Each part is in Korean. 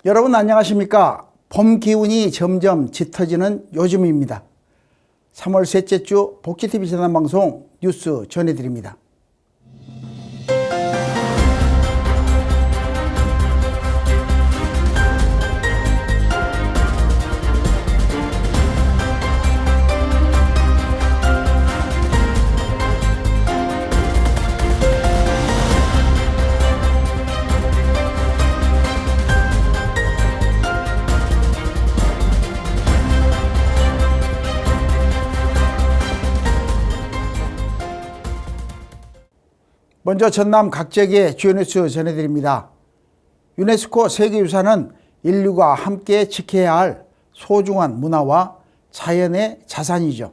여러분 안녕하십니까? 봄 기운이 점점 짙어지는 요즘입니다. 3월 셋째 주 복지TV 전환방송 뉴스 전해드립니다. 먼저 전남 각 지역의 주요 뉴스 전해드립니다. 유네스코 세계유산은 인류가 함께 지켜야 할 소중한 문화와 자연의 자산이죠.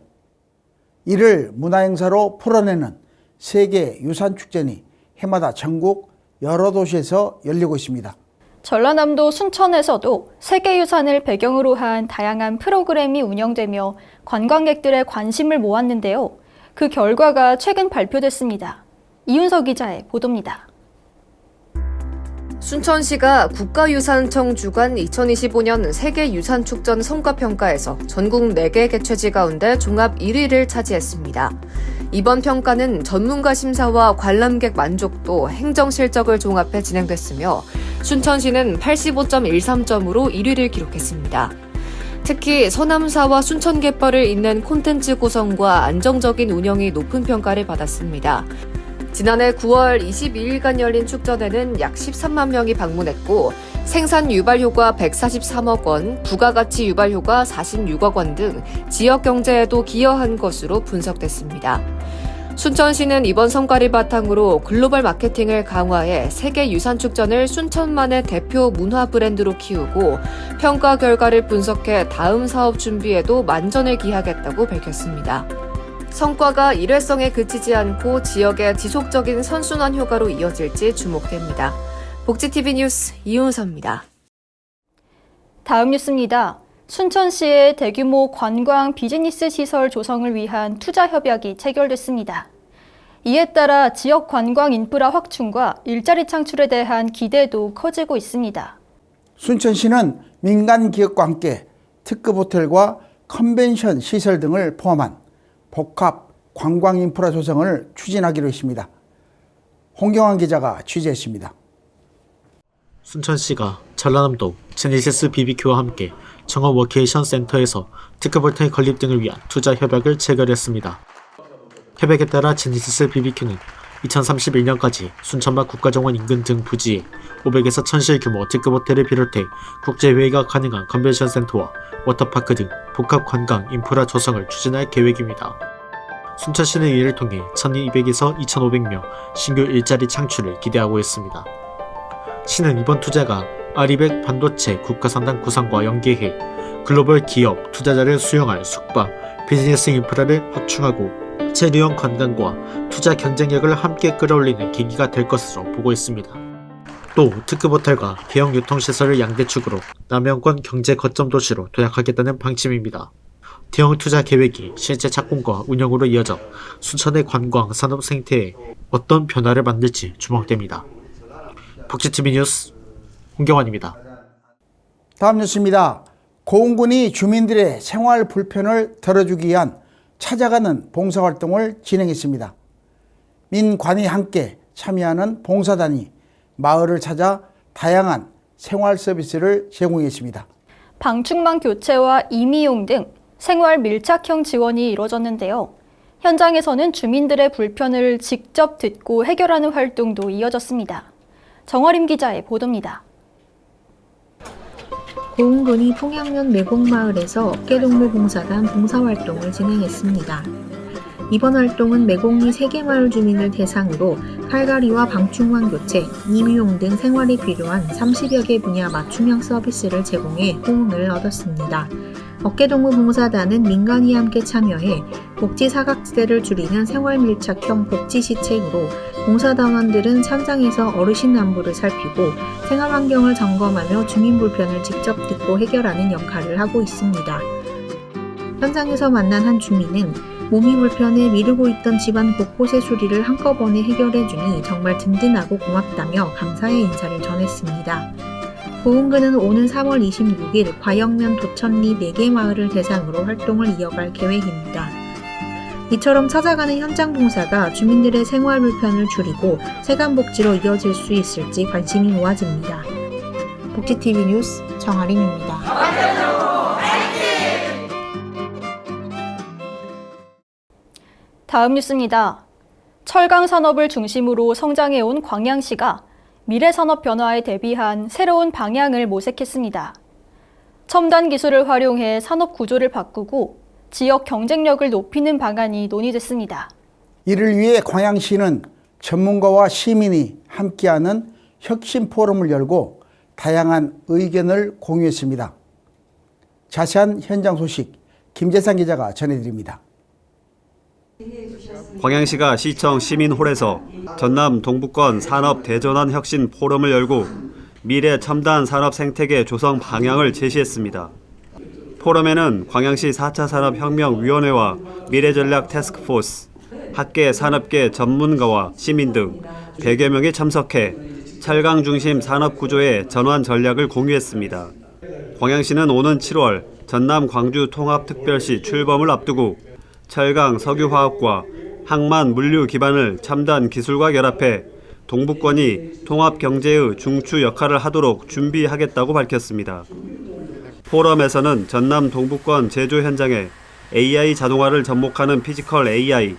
이를 문화행사로 풀어내는 세계유산축전이 해마다 전국 여러 도시에서 열리고 있습니다. 전라남도 순천에서도 세계유산을 배경으로 한 다양한 프로그램이 운영되며 관광객들의 관심을 모았는데요. 그 결과가 최근 발표됐습니다. 이윤석 기자의 보도입니다. 순천시가 국가유산청 주관 2025년 세계유산축전 성과평가에서 전국 4개 개최지 가운데 종합 1위를 차지했습니다. 이번 평가는 전문가 심사와 관람객 만족도, 행정 실적을 종합해 진행됐으며 순천시는 85.13점으로 1위를 기록했습니다. 특히 서남사와 순천 갯벌을 잇는 콘텐츠 구성과 안정적인 운영이 높은 평가를 받았습니다. 지난해 9월 22일간 열린 축전에는 약 13만 명이 방문했고 생산 유발 효과 143억 원, 부가가치 유발 효과 46억 원 등 지역 경제에도 기여한 것으로 분석됐습니다. 순천시는 이번 성과를 바탕으로 글로벌 마케팅을 강화해 세계유산축전을 순천만의 대표 문화 브랜드로 키우고 평가 결과를 분석해 다음 사업 준비에도 만전을 기하겠다고 밝혔습니다. 성과가 일회성에 그치지 않고 지역의 지속적인 선순환 효과로 이어질지 주목됩니다. 복지TV 뉴스 이윤서입니다. 다음 뉴스입니다. 순천시의 대규모 관광 비즈니스 시설 조성을 위한 투자 협약이 체결됐습니다. 이에 따라 지역 관광 인프라 확충과 일자리 창출에 대한 기대도 커지고 있습니다. 순천시는 민간 기업과 함께 특급 호텔과 컨벤션 시설 등을 포함한 복합 관광 인프라 조성을 추진하기로 했습니다. 홍경환 기자가 취재했습니다. 순천시가 전라남도 제니시스 BBQ와 함께 청업 워케이션 센터에서 특급 호텔 건립 등을 위한 투자 협약을 체결했습니다. 협약에 따라 제니시스 BBQ는 2031년까지 순천만 국가정원 인근 등 부지에 500에서 1000실 규모 특급 호텔을 비롯해 국제회의가 가능한 컨벤션 센터와 워터파크 등 복합 관광 인프라 조성을 추진할 계획입니다. 순천시는 이를 통해 1200에서 2500명 신규 일자리 창출을 기대하고 있습니다. 시는 이번 투자가 아리백 반도체 국가산당 구상과 연계해 글로벌 기업 투자자를 수용할 숙박, 비즈니스 인프라를 확충하고 체류형 관광과 투자 경쟁력을 함께 끌어올리는 계기가 될 것으로 보고 있습니다. 또 특급 호텔과 대형 유통시설을 양대축으로 남영권 경제 거점 도시로 도약하겠다는 방침입니다. 대형 투자 계획이 실제 착공과 운영으로 이어져 순천의 관광 산업 생태에 어떤 변화를 만들지 주목됩니다. 복지TV 뉴스 홍경환입니다. 다음 뉴스입니다. 고흥군이 주민들의 생활 불편을 덜어주기 위한 찾아가는 봉사활동을 진행했습니다. 민관이 함께 참여하는 봉사단이 마을을 찾아 다양한 생활 서비스를 제공했습니다. 방충망 교체와 임의용 등 생활 밀착형 지원이 이뤄졌는데요. 현장에서는 주민들의 불편을 직접 듣고 해결하는 활동도 이어졌습니다. 정어림 기자의 보도입니다. 고흥군이 통양면 매곡마을에서 어깨동물봉사단 봉사활동을 진행했습니다. 이번 활동은 매곡리 3개 마을 주민을 대상으로 칼갈이와 방충망 교체, 임의용 등 생활이 필요한 30여 개 분야 맞춤형 서비스를 제공해 호응을 얻었습니다. 어깨동물봉사단은 민간이 함께 참여해 복지 사각지대를 줄이는 생활밀착형 복지시책으로 봉사단원들은 현장에서 어르신 안부를 살피고 생활환경을 점검하며 주민 불편을 직접 듣고 해결하는 역할을 하고 있습니다. 현장에서 만난 한 주민은 몸이 불편해 미루고 있던 집안 곳곳의 수리를 한꺼번에 해결해주니 정말 든든하고 고맙다며 감사의 인사를 전했습니다. 보은군은 오는 3월 26일 과영면 도천리 4개 마을을 대상으로 활동을 이어갈 계획입니다. 이처럼 찾아가는 현장 봉사가 주민들의 생활 불편을 줄이고 세간복지로 이어질 수 있을지 관심이 모아집니다. 복지TV 뉴스 정아림입니다. 다음 뉴스입니다. 철강 산업을 중심으로 성장해온 광양시가 미래 산업 변화에 대비한 새로운 방향을 모색했습니다. 첨단 기술을 활용해 산업 구조를 바꾸고 지역 경쟁력을 높이는 방안이 논의됐습니다. 이를 위해 광양시는 전문가와 시민이 함께하는 혁신 포럼을 열고 다양한 의견을 공유했습니다. 자세한 현장 소식 김재상 기자가 전해드립니다. 광양시가 시청 시민홀에서 전남 동부권 산업 대전환 혁신 포럼을 열고 미래 첨단 산업 생태계 조성 방향을 제시했습니다. 포럼에는 광양시 4차 산업혁명위원회와 미래전략 태스크포스, 학계 산업계 전문가와 시민 등 100여 명이 참석해 철강 중심 산업 구조의 전환 전략을 공유했습니다. 광양시는 오는 7월 전남 광주 통합특별시 출범을 앞두고 철강 석유화학과 항만 물류 기반을 첨단 기술과 결합해 동부권이 통합 경제의 중추 역할을 하도록 준비하겠다고 밝혔습니다. 포럼에서는 전남 동부권 제조 현장에 AI 자동화를 접목하는 피지컬 AI,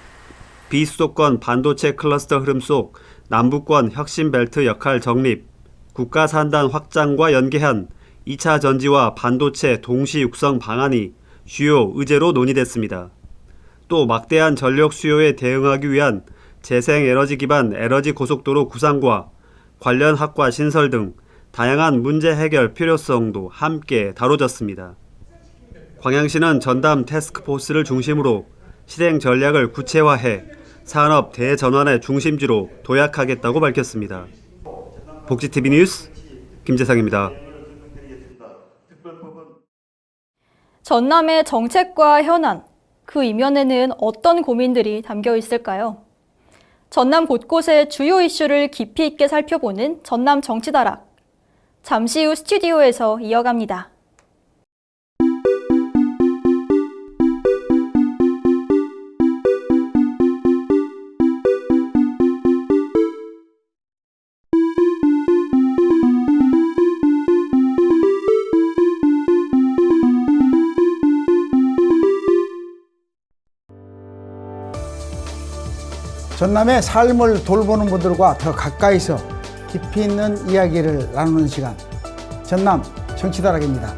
비수도권 반도체 클러스터 흐름 속 남부권 혁신 벨트 역할 정립, 국가 산단 확장과 연계한 2차 전지와 반도체 동시 육성 방안이 주요 의제로 논의됐습니다. 또 막대한 전력 수요에 대응하기 위한 재생에너지 기반 에너지 고속도로 구상과 관련 학과 신설 등 다양한 문제 해결 필요성도 함께 다뤄졌습니다. 광양시는 전담 태스크포스를 중심으로 실행 전략을 구체화해 산업 대전환의 중심지로 도약하겠다고 밝혔습니다. 복지TV 뉴스 김재상입니다. 전남의 정책과 현안, 그 이면에는 어떤 고민들이 담겨 있을까요? 전남 곳곳의 주요 이슈를 깊이 있게 살펴보는 전남 정치다락. 잠시 후 스튜디오에서 이어갑니다. 전남의 삶을 돌보는 분들과 더 가까이서 깊이 있는 이야기를 나누는 시간, 전남 정치다락입니다.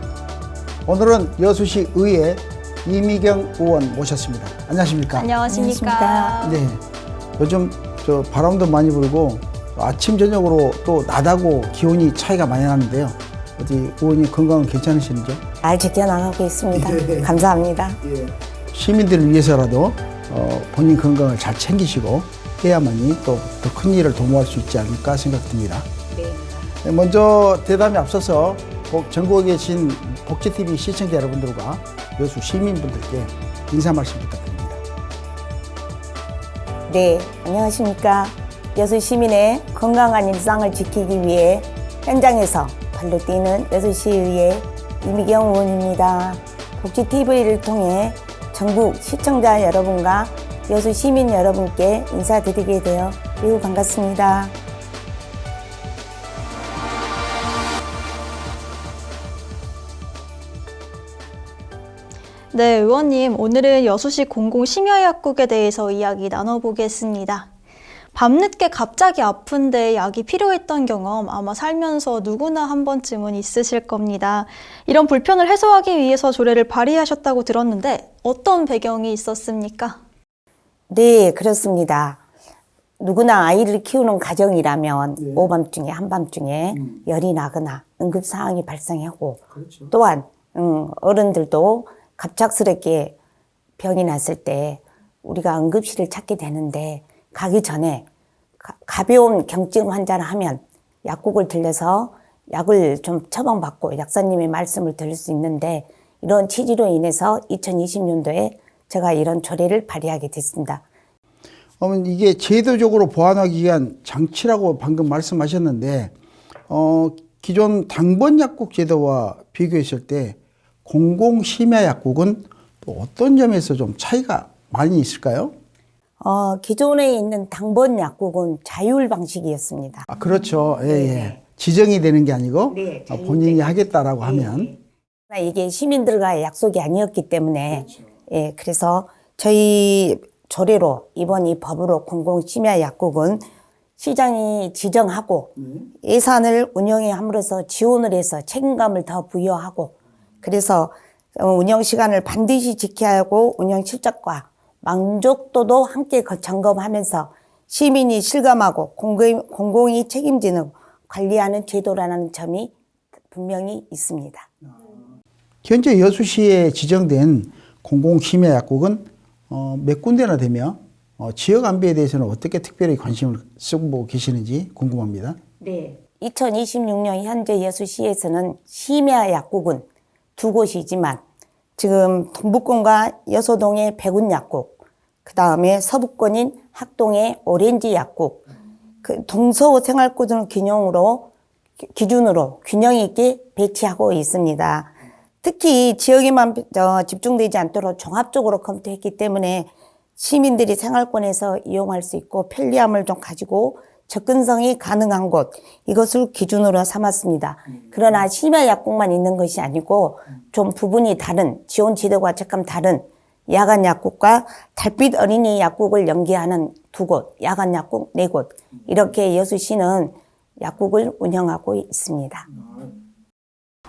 오늘은 여수시 의회 이미경 의원 모셨습니다. 안녕하십니까? 안녕하십니까? 네, 요즘 바람도 많이 불고 아침 저녁으로 또 낮하고 기온이 차이가 많이 나는데요. 어디 의원님 건강은 괜찮으신지요? 잘 지켜나가고 있습니다. 감사합니다. 시민들을 위해서라도 본인 건강을 잘 챙기시고 해야만이 또 더 큰 일을 도모할 수 있지 않을까 생각됩니다. 네. 먼저 대담에 앞서서 전국에 계신 복지TV 시청자 여러분들과 여수 시민분들께 인사 말씀 부탁드립니다. 네, 안녕하십니까. 여수 시민의 건강한 일상을 지키기 위해 현장에서 발로 뛰는 여수시의회 이미경 의원입니다. 복지TV를 통해 전국 시청자 여러분과 여수 시민 여러분께 인사드리게 되어 매우 반갑습니다. 네, 의원님, 오늘은 여수시 공공심야약국에 대해서 이야기 나눠보겠습니다. 밤늦게 갑자기 아픈데 약이 필요했던 경험 아마 살면서 누구나 한 번쯤은 있으실 겁니다. 이런 불편을 해소하기 위해서 조례를 발의하셨다고 들었는데 어떤 배경이 있었습니까? 네, 그렇습니다. 누구나 아이를 키우는 가정이라면 오밤중에 한밤중에 열이 나거나 응급상황이 발생하고 또한 어른들도 갑작스럽게 병이 났을 때 우리가 응급실을 찾게 되는데 가기 전에 가벼운 경증 환자를 하면 약국을 들려서 약을 좀 처방받고 약사님의 말씀을 들을 수 있는데 이런 취지로 인해서 2020년도에 제가 이런 조례를 발의하게 됐습니다. 이게 제도적으로 보완하기 위한 장치라고 방금 말씀하셨는데 기존 당번약국 제도와 비교했을 때 공공심야약국은 또 어떤 점에서 좀 차이가 많이 있을까요? 기존에 있는 당번약국은 자율 방식이었습니다. 아, 그렇죠. 예, 예. 지정이 되는 게 아니고 네, 본인이 하겠다라고 하면. 이게 시민들과의 약속이 아니었기 때문에 예, 그래서 저희 조례로 이번 이 법으로 공공심야약국은 시장이 지정하고 예산을 운영에 함으로써 지원을 해서 책임감을 더 부여하고 그래서 운영 시간을 반드시 지켜야 하고 운영 실적과 만족도도 함께 점검하면서 시민이 실감하고 공공이 책임지는 관리하는 제도라는 점이 분명히 있습니다. 현재 여수시에 지정된 공공심야약국은 몇 군데나 되며 지역 안배에 대해서는 어떻게 특별히 관심을 쓰고 계시는지 궁금합니다. 네. 2026년 현재 여수시에서는 심야약국은 2곳이지만 지금 동북권과 여소동의 백운약국, 그 다음에 서북권인 학동의 오렌지약국, 그 동서 생활구조는 기준으로 균형 있게 배치하고 있습니다. 특히 지역에만 집중되지 않도록 종합적으로 검토했기 때문에 시민들이 생활권에서 이용할 수 있고 편리함을 좀 가지고 접근성이 가능한 곳, 이것을 기준으로 삼았습니다. 그러나 심야약국만 있는 것이 아니고 좀 부분이 다른, 지원 제도가 조금 다른 야간약국과 달빛 어린이 약국을 연계하는 2곳, 야간약국 4곳, 이렇게 여수시는 약국을 운영하고 있습니다.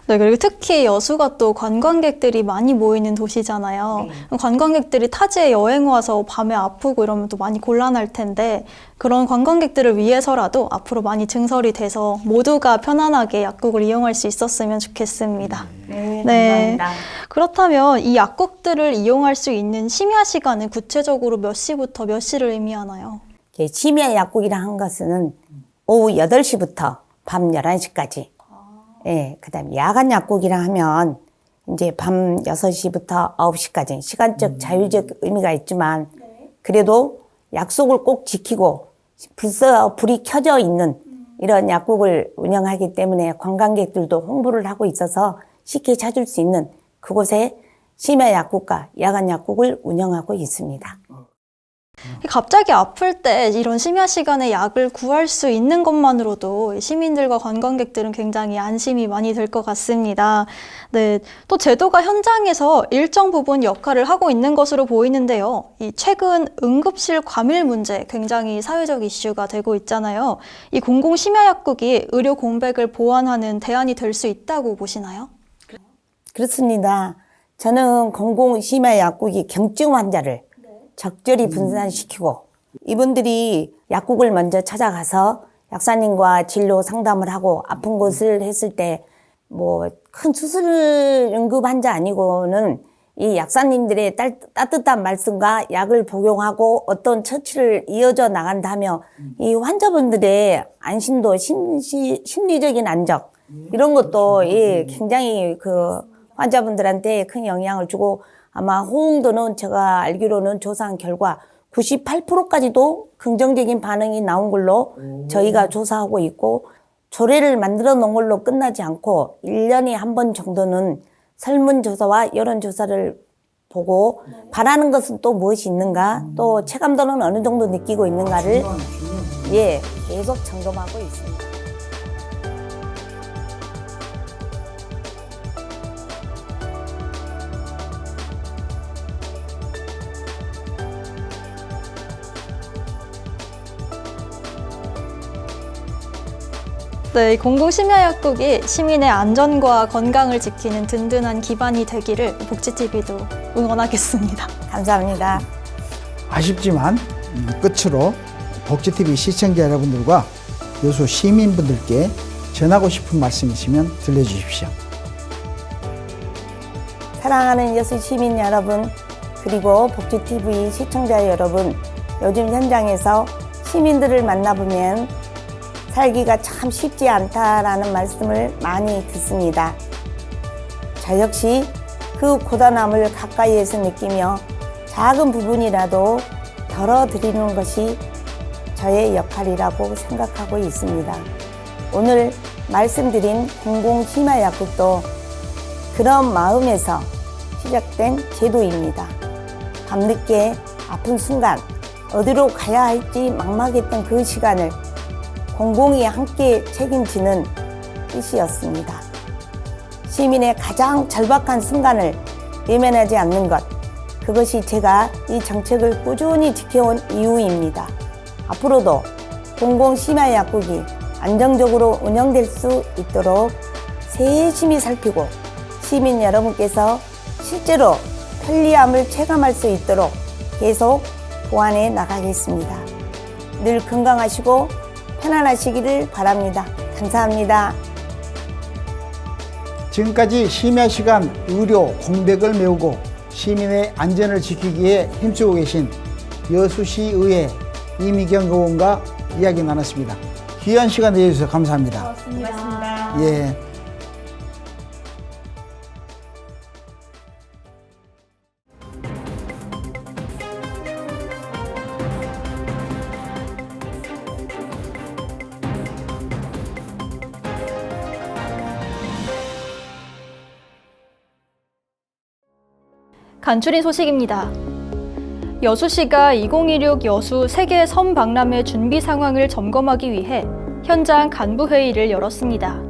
네, 그리고 특히 여수가 또 관광객들이 많이 모이는 도시잖아요. 관광객들이 타지에 여행 와서 밤에 아프고 이러면 또 많이 곤란할 텐데 그런 관광객들을 위해서라도 앞으로 많이 증설이 돼서 모두가 편안하게 약국을 이용할 수 있었으면 좋겠습니다. 네, 감사합니다. 그렇다면 이 약국들을 이용할 수 있는 심야 시간은 구체적으로 몇 시부터 몇 시를 의미하나요? 심야약국이라 한 것은 오후 8시부터 밤 11시까지. 예, 그 다음에 야간약국이라 하면 이제 밤 6시부터 9시까지 시간적 자율적 의미가 있지만 그래도 약속을 꼭 지키고 불이 켜져 있는 이런 약국을 운영하기 때문에 관광객들도 홍보를 하고 있어서 쉽게 찾을 수 있는 그곳에 심야약국과 야간약국을 운영하고 있습니다. 갑자기 아플 때 이런 심야 시간에 약을 구할 수 있는 것만으로도 시민들과 관광객들은 굉장히 안심이 많이 될 것 같습니다. 네, 또 제도가 현장에서 일정 부분 역할을 하고 있는 것으로 보이는데요. 최근 응급실 과밀 문제 굉장히 사회적 이슈가 되고 있잖아요. 이 공공심야약국이 의료 공백을 보완하는 대안이 될 수 있다고 보시나요? 그렇습니다. 저는 공공심야약국이 경증 환자를 적절히 분산시키고 이분들이 약국을 먼저 찾아가서 약사님과 진료 상담을 하고 아픈 곳을 했을 때 뭐 큰 수술 응급 환자 아니고는 이 약사님들의 따뜻한 말씀과 약을 복용하고 어떤 처치를 이어져 나간다며 이 환자분들의 안심도 심리적인 안정 이런 것도 굉장히 그 환자분들한테 큰 영향을 주고 아마 호응도는 제가 알기로는 조사한 결과 98%까지도 긍정적인 반응이 나온 걸로 저희가 조사하고 있고 조례를 만들어 놓은 걸로 끝나지 않고 1년에 한 번 정도는 설문조사와 여론조사를 보고 바라는 것은 또 무엇이 있는가 또 체감도는 어느 정도 느끼고 있는가를 계속 점검하고 있습니다. 네, 공공심야약국이 시민의 안전과 건강을 지키는 든든한 기반이 되기를 복지TV도 응원하겠습니다. 감사합니다. 아쉽지만 끝으로 복지TV 시청자 여러분들과 여수 시민분들께 전하고 싶은 말씀 있으면 들려주십시오. 사랑하는 여수 시민 여러분 그리고 복지TV 시청자 여러분 요즘 현장에서 시민들을 만나보면 살기가 참 쉽지 않다라는 말씀을 많이 듣습니다. 저 역시 그 고단함을 가까이에서 느끼며 작은 부분이라도 덜어드리는 것이 저의 역할이라고 생각하고 있습니다. 오늘 말씀드린 공공심야약국도 그런 마음에서 시작된 제도입니다. 밤늦게 아픈 순간 어디로 가야 할지 막막했던 그 시간을 공공이 함께 책임지는 뜻이었습니다. 시민의 가장 절박한 순간을 외면하지 않는 것, 그것이 제가 이 정책을 꾸준히 지켜온 이유입니다. 앞으로도 공공심야약국이 안정적으로 운영될 수 있도록 세심히 살피고 시민 여러분께서 실제로 편리함을 체감할 수 있도록 계속 보완해 나가겠습니다. 늘 건강하시고 편안하시기를 바랍니다. 감사합니다. 지금까지 심야시간 의료 공백을 메우고 시민의 안전을 지키기에 힘쓰고 계신 여수시의회 이미경 의원과 이야기 나눴습니다. 귀한 시간 내주셔서 감사합니다. 고맙습니다. 예. 간추린 소식입니다. 여수시가 2016 여수 세계 섬 박람회 준비 상황을 점검하기 위해 현장 간부회의를 열었습니다.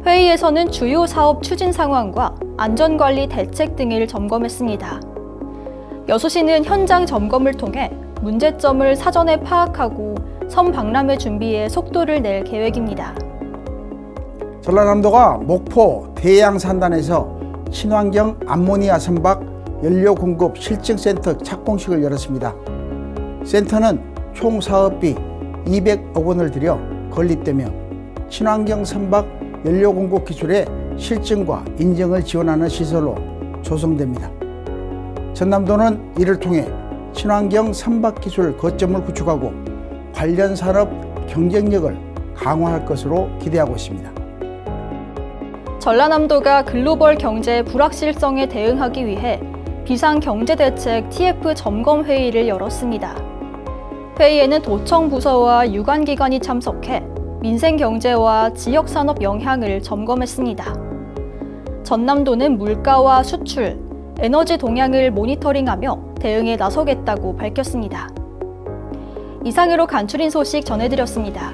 회의에서는 주요 사업 추진 상황과 안전관리 대책 등을 점검했습니다. 여수시는 현장 점검을 통해 문제점을 사전에 파악하고 섬 박람회 준비에 속도를 낼 계획입니다. 전라남도가 목포 대양산단에서 친환경 암모니아 선박 연료 공급 실증센터 착공식을 열었습니다. 센터는 총 사업비 200억 원을 들여 건립되며 친환경 선박 연료 공급 기술의 실증과 인증을 지원하는 시설로 조성됩니다. 전남도는 이를 통해 친환경 선박 기술 거점을 구축하고 관련 산업 경쟁력을 강화할 것으로 기대하고 있습니다. 전라남도가 글로벌 경제 불확실성에 대응하기 위해 비상경제대책 TF 점검회의를 열었습니다. 회의에는 도청 부서와 유관기관이 참석해 민생경제와 지역산업 영향을 점검했습니다. 전남도는 물가와 수출, 에너지 동향을 모니터링하며 대응에 나서겠다고 밝혔습니다. 이상으로 간추린 소식 전해드렸습니다.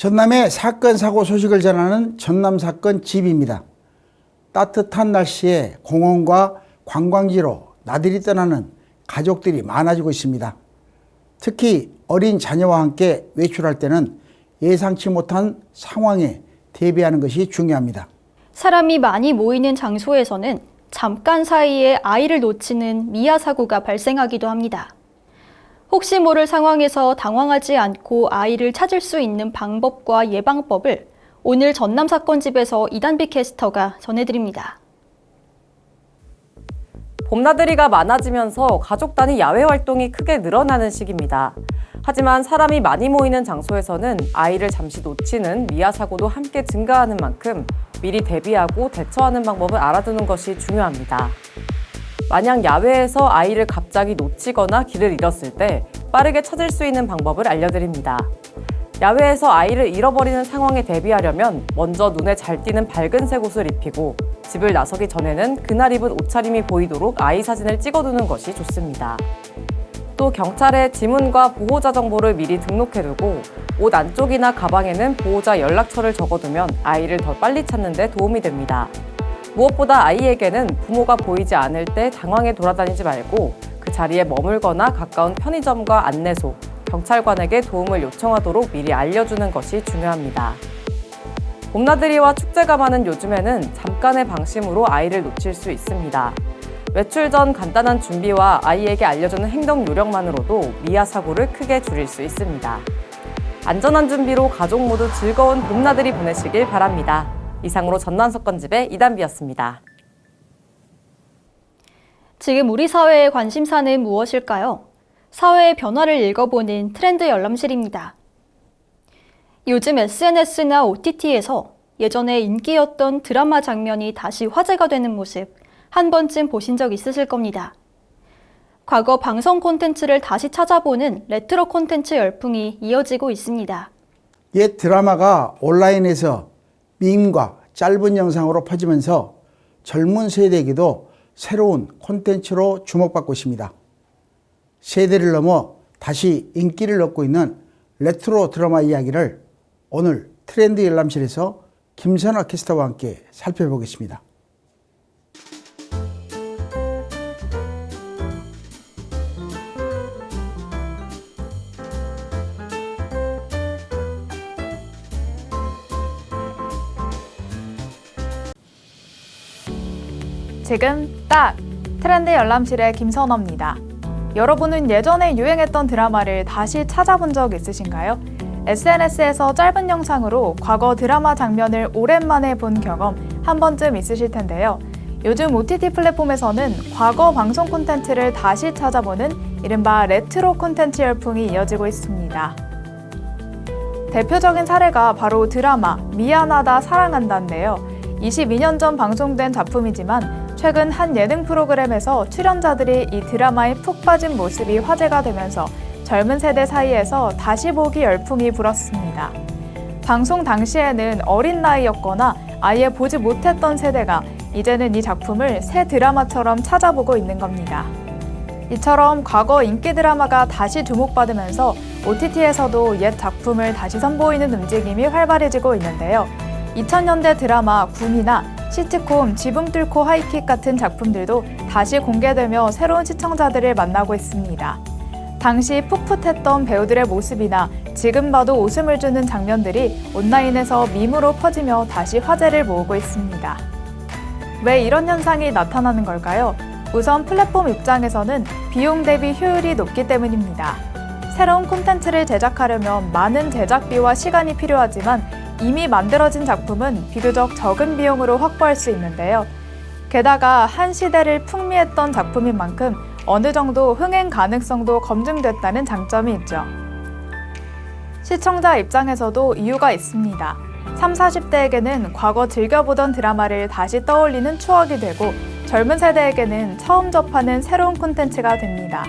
전남의 사건, 사고 소식을 전하는 전남사건 집입니다. 따뜻한 날씨에 공원과 관광지로 나들이 떠나는 가족들이 많아지고 있습니다. 특히 어린 자녀와 함께 외출할 때는 예상치 못한 상황에 대비하는 것이 중요합니다. 사람이 많이 모이는 장소에서는 잠깐 사이에 아이를 놓치는 미아 사고가 발생하기도 합니다. 혹시 모를 상황에서 당황하지 않고 아이를 찾을 수 있는 방법과 예방법을 오늘 전남사건집에서 이단비 캐스터가 전해드립니다. 봄나들이가 많아지면서 가족 단위 야외 활동이 크게 늘어나는 시기입니다. 하지만 사람이 많이 모이는 장소에서는 아이를 잠시 놓치는 미아 사고도 함께 증가하는 만큼 미리 대비하고 대처하는 방법을 알아두는 것이 중요합니다. 만약 야외에서 아이를 갑자기 놓치거나 길을 잃었을 때 빠르게 찾을 수 있는 방법을 알려드립니다. 야외에서 아이를 잃어버리는 상황에 대비하려면 먼저 눈에 잘 띄는 밝은색 옷을 입히고 집을 나서기 전에는 그날 입은 옷차림이 보이도록 아이 사진을 찍어두는 것이 좋습니다. 또 경찰에 지문과 보호자 정보를 미리 등록해두고 옷 안쪽이나 가방에는 보호자 연락처를 적어두면 아이를 더 빨리 찾는 데 도움이 됩니다. 무엇보다 아이에게는 부모가 보이지 않을 때 당황해 돌아다니지 말고 그 자리에 머물거나 가까운 편의점과 안내소, 경찰관에게 도움을 요청하도록 미리 알려주는 것이 중요합니다. 봄나들이와 축제가 많은 요즘에는 잠깐의 방심으로 아이를 놓칠 수 있습니다. 외출 전 간단한 준비와 아이에게 알려주는 행동 요령만으로도 미아 사고를 크게 줄일 수 있습니다. 안전한 준비로 가족 모두 즐거운 봄나들이 보내시길 바랍니다. 이상으로 전남사건집의 이단비였습니다. 지금 우리 사회의 관심사는 무엇일까요? 사회의 변화를 읽어보는 트렌드 열람실입니다. 요즘 SNS나 OTT에서 예전에 인기였던 드라마 장면이 다시 화제가 되는 모습 한 번쯤 보신 적 있으실 겁니다. 과거 방송 콘텐츠를 다시 찾아보는 레트로 콘텐츠 열풍이 이어지고 있습니다. 옛 드라마가 온라인에서 밈과 짧은 영상으로 퍼지면서 젊은 세대에게도 새로운 콘텐츠로 주목받고 있습니다. 세대를 넘어 다시 인기를 얻고 있는 레트로 드라마 이야기를 오늘 트렌드 열람실에서 김선아 캐스터와 함께 살펴보겠습니다. 지금 딱 트렌드 열람실의 김선아입니다. 여러분은 예전에 유행했던 드라마를 다시 찾아본 적 있으신가요? SNS에서 짧은 영상으로 과거 드라마 장면을 오랜만에 본 경험 한 번쯤 있으실 텐데요. 요즘 OTT 플랫폼에서는 과거 방송 콘텐츠를 다시 찾아보는 이른바 레트로 콘텐츠 열풍이 이어지고 있습니다. 대표적인 사례가 바로 드라마 미안하다 사랑한다인데요. 22년 전 방송된 작품이지만 최근 한 예능 프로그램에서 출연자들이 이 드라마에 푹 빠진 모습이 화제가 되면서 젊은 세대 사이에서 다시 보기 열풍이 불었습니다. 방송 당시에는 어린 나이였거나 아예 보지 못했던 세대가 이제는 이 작품을 새 드라마처럼 찾아보고 있는 겁니다. 이처럼 과거 인기 드라마가 다시 주목받으면서 OTT에서도 옛 작품을 다시 선보이는 움직임이 활발해지고 있는데요. 2000년대 드라마 붐이나 시트콤 지붕 뚫고 하이킥 같은 작품들도 다시 공개되며 새로운 시청자들을 만나고 있습니다. 당시 풋풋했던 배우들의 모습이나 지금 봐도 웃음을 주는 장면들이 온라인에서 밈으로 퍼지며 다시 화제를 모으고 있습니다. 왜 이런 현상이 나타나는 걸까요? 우선 플랫폼 입장에서는 비용 대비 효율이 높기 때문입니다. 새로운 콘텐츠를 제작하려면 많은 제작비와 시간이 필요하지만 이미 만들어진 작품은 비교적 적은 비용으로 확보할 수 있는데요. 게다가 한 시대를 풍미했던 작품인 만큼 어느 정도 흥행 가능성도 검증됐다는 장점이 있죠. 시청자 입장에서도 이유가 있습니다. 30, 40대에게는 과거 즐겨보던 드라마를 다시 떠올리는 추억이 되고 젊은 세대에게는 처음 접하는 새로운 콘텐츠가 됩니다.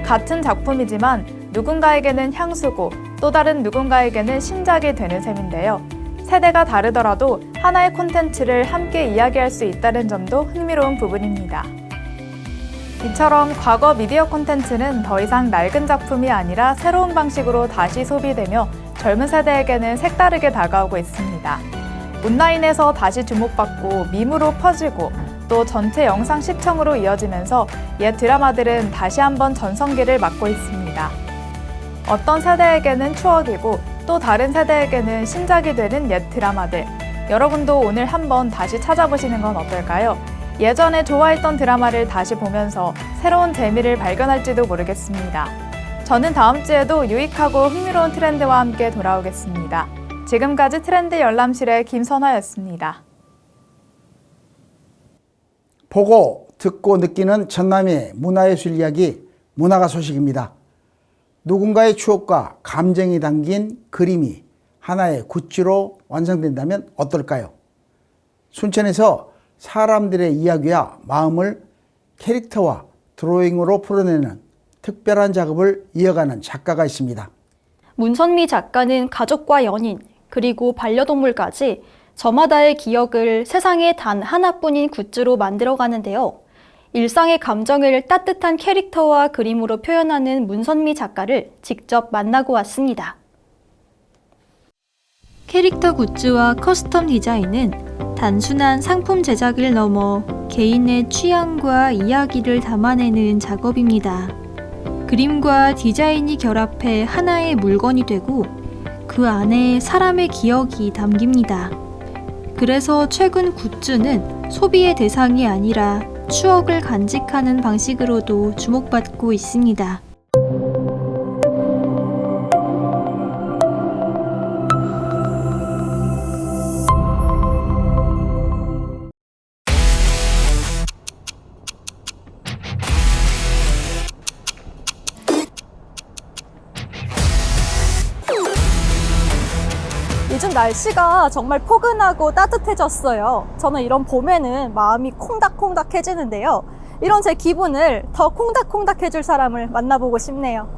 같은 작품이지만 누군가에게는 향수고 또 다른 누군가에게는 신작이 되는 셈인데요. 세대가 다르더라도 하나의 콘텐츠를 함께 이야기할 수 있다는 점도 흥미로운 부분입니다. 이처럼 과거 미디어 콘텐츠는 더 이상 낡은 작품이 아니라 새로운 방식으로 다시 소비되며 젊은 세대에게는 색다르게 다가오고 있습니다. 온라인에서 다시 주목받고 밈으로 퍼지고 또 전체 영상 시청으로 이어지면서 옛 드라마들은 다시 한번 전성기를 맞고 있습니다. 어떤 세대에게는 추억이고 또 다른 세대에게는 신작이 되는 옛 드라마들. 여러분도 오늘 한번 다시 찾아보시는 건 어떨까요? 예전에 좋아했던 드라마를 다시 보면서 새로운 재미를 발견할지도 모르겠습니다. 저는 다음 주에도 유익하고 흥미로운 트렌드와 함께 돌아오겠습니다. 지금까지 트렌드 열람실의 김선아였습니다. 보고 듣고 느끼는 전남의 문화예술 이야기 문화가 소식입니다. 누군가의 추억과 감정이 담긴 그림이 하나의 굿즈로 완성된다면 어떨까요? 순천에서 사람들의 이야기와 마음을 캐릭터와 드로잉으로 풀어내는 특별한 작업을 이어가는 작가가 있습니다. 문선미 작가는 가족과 연인, 그리고 반려동물까지 저마다의 기억을 세상에 단 하나뿐인 굿즈로 만들어가는데요. 일상의 감정을 따뜻한 캐릭터와 그림으로 표현하는 문선미 작가를 직접 만나고 왔습니다. 캐릭터 굿즈와 커스텀 디자인은 단순한 상품 제작을 넘어 개인의 취향과 이야기를 담아내는 작업입니다. 그림과 디자인이 결합해 하나의 물건이 되고 그 안에 사람의 기억이 담깁니다. 그래서 최근 굿즈는 소비의 대상이 아니라 추억을 간직하는 방식으로도 주목받고 있습니다. 요즘 날씨가 정말 포근하고 따뜻해졌어요. 저는 이런 봄에는 마음이 콩닥콩닥해지는데요. 이런 제 기분을 더 콩닥콩닥해줄 사람을 만나보고 싶네요.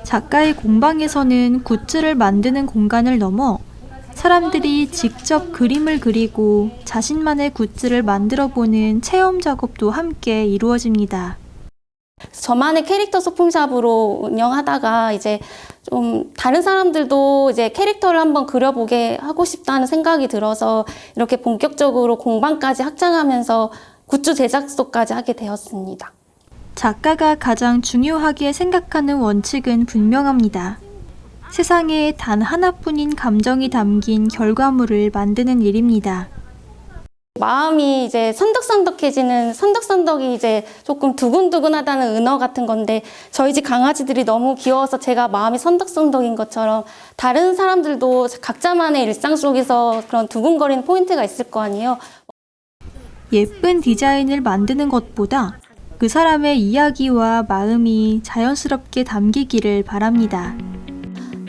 작가의 공방에서는 굿즈를 만드는 공간을 넘어 사람들이 직접 그림을 그리고 자신만의 굿즈를 만들어보는 체험 작업도 함께 이루어집니다. 저만의 캐릭터 소품샵으로 운영하다가 이제 좀 다른 사람들도 이제 캐릭터를 한번 그려보게 하고 싶다는 생각이 들어서 이렇게 본격적으로 공방까지 확장하면서 굿즈 제작소까지 하게 되었습니다. 작가가 가장 중요하게 생각하는 원칙은 분명합니다. 세상에 단 하나뿐인 감정이 담긴 결과물을 만드는 일입니다. 마음이 이제 선덕선덕해지는, 선덕선덕이 이제 조금 두근두근하다는 은어 같은 건데, 저희 집 강아지들이 너무 귀여워서 제가 마음이 선덕선덕인 것처럼 다른 사람들도 각자만의 일상 속에서 그런 두근거리는 포인트가 있을 거 아니에요. 예쁜 디자인을 만드는 것보다 그 사람의 이야기와 마음이 자연스럽게 담기기를 바랍니다.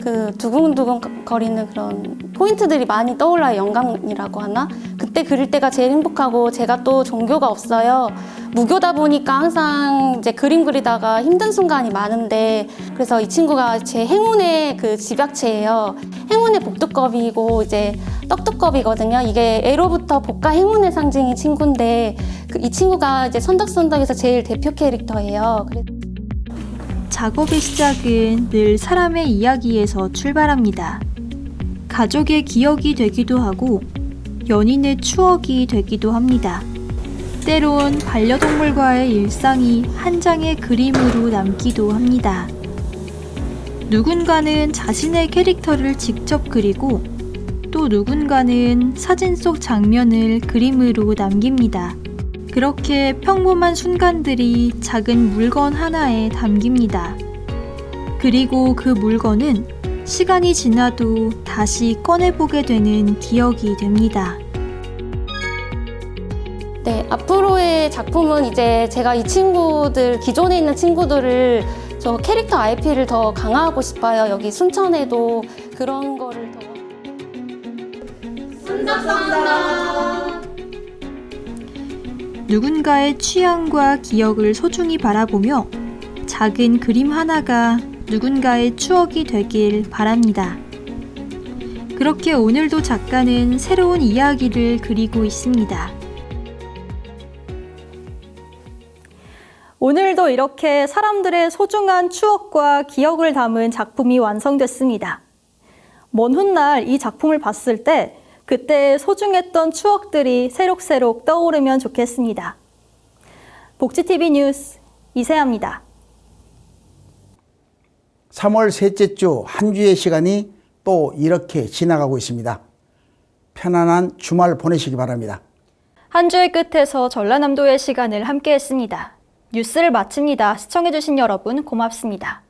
그 두근두근 거리는 그런 포인트들이 많이 떠올라요. 영감이라고 하나? 그때 그릴 때가 제일 행복하고, 제가 또 종교가 없어요. 무교다 보니까 항상 이제 그림 그리다가 힘든 순간이 많은데, 그래서 이 친구가 제 행운의 그 집약체예요. 행운의 복두꺼비이고 이제 떡두꺼비거든요. 이게 애로부터 복과 행운의 상징인 친구인데, 이 친구가 이제 선덕선덕에서 제일 대표 캐릭터예요. 작업의 시작은 늘 사람의 이야기에서 출발합니다. 가족의 기억이 되기도 하고 연인의 추억이 되기도 합니다. 때론 반려동물과의 일상이 한 장의 그림으로 남기도 합니다. 누군가는 자신의 캐릭터를 직접 그리고 또 누군가는 사진 속 장면을 그림으로 남깁니다. 그렇게 평범한 순간들이 작은 물건 하나에 담깁니다. 그리고 그 물건은 시간이 지나도 다시 꺼내보게 되는 기억이 됩니다. 네, 앞으로의 작품은 이제 제가 이 친구들, 기존에 있는 친구들을 저 캐릭터 IP를 더 강화하고 싶어요. 여기 순천에도 그런 거를 더. 누군가의 취향과 기억을 소중히 바라보며 작은 그림 하나가 누군가의 추억이 되길 바랍니다. 그렇게 오늘도 작가는 새로운 이야기를 그리고 있습니다. 오늘도 이렇게 사람들의 소중한 추억과 기억을 담은 작품이 완성됐습니다. 먼 훗날 이 작품을 봤을 때 그때 소중했던 추억들이 새록새록 떠오르면 좋겠습니다. 복지TV 뉴스 이세아입니다. 3월 셋째 주 한 주의 시간이 또 이렇게 지나가고 있습니다. 편안한 주말 보내시기 바랍니다. 한 주의 끝에서 전라남도의 시간을 함께했습니다. 뉴스를 마칩니다. 시청해주신 여러분 고맙습니다.